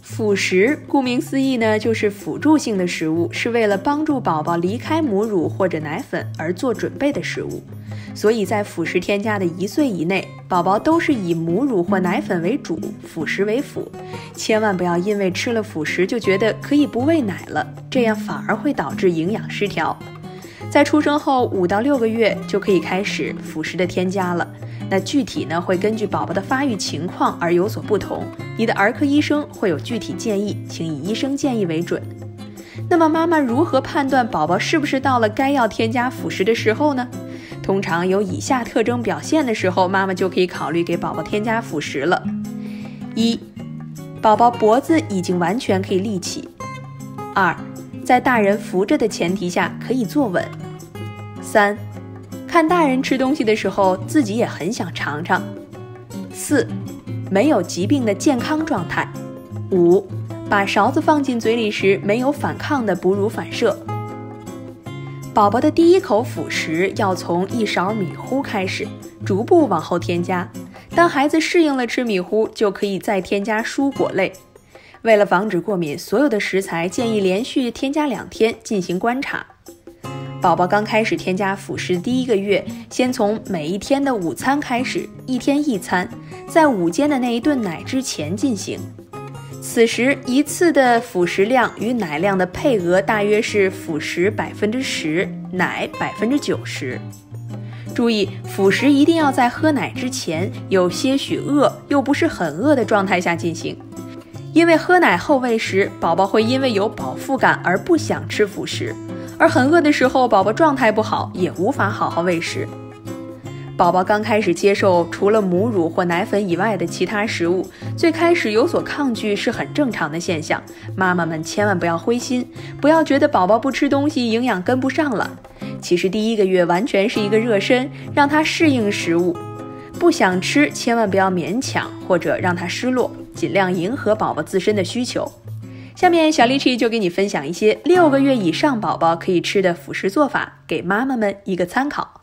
辅食顾名思义呢，就是辅助性的食物，是为了帮助宝宝离开母乳或者奶粉而做准备的食物。所以在辅食添加的1岁以内，宝宝都是以母乳或奶粉为主，辅食为辅。千万不要因为吃了辅食就觉得可以不喂奶了，这样反而会导致营养失调。在出生后5到6个月就可以开始辅食的添加了。那具体呢，会根据宝宝的发育情况而有所不同，你的儿科医生会有具体建议，请以医生建议为准。那么妈妈如何判断宝宝是不是到了该要添加辅食的时候呢？通常有以下特征表现的时候，妈妈就可以考虑给宝宝添加辅食了。1. 宝宝脖子已经完全可以立起。2. 在大人扶着的前提下可以坐稳。3. 看大人吃东西的时候，自己也很想尝尝。4. 没有疾病的健康状态。5. 把勺子放进嘴里时没有反抗的哺乳反射。宝宝的第一口辅食要从1勺米糊开始，逐步往后添加。当孩子适应了吃米糊，就可以再添加蔬果类。为了防止过敏，所有的食材建议连续添加2天进行观察。宝宝刚开始添加辅食第1个月，先从每一天的午餐开始，1天1餐，在午间的那一顿奶之前进行。此时一次的辅食量与奶量的配额大约是辅食10%，奶90%。注意，辅食一定要在喝奶之前，有些许饿又不是很饿的状态下进行。因为喝奶后喂食，宝宝会因为有饱腹感而不想吃辅食，而很饿的时候，宝宝状态不好，也无法好好喂食。宝宝刚开始接受除了母乳或奶粉以外的其他食物，最开始有所抗拒是很正常的现象，妈妈们千万不要灰心，不要觉得宝宝不吃东西营养跟不上了。其实第1个月完全是一个热身，让他适应食物，不想吃千万不要勉强或者让他失落，尽量迎合宝宝自身的需求。下面小丽 Chi 就给你分享一些6个月以上宝宝可以吃的辅食做法，给妈妈们一个参考。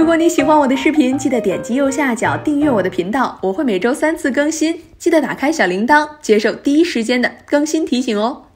果你喜欢我的视频，记得点击右下角订阅我的频道，我会每周3次更新，记得打开小铃铛，接受第一时间的更新提醒哦。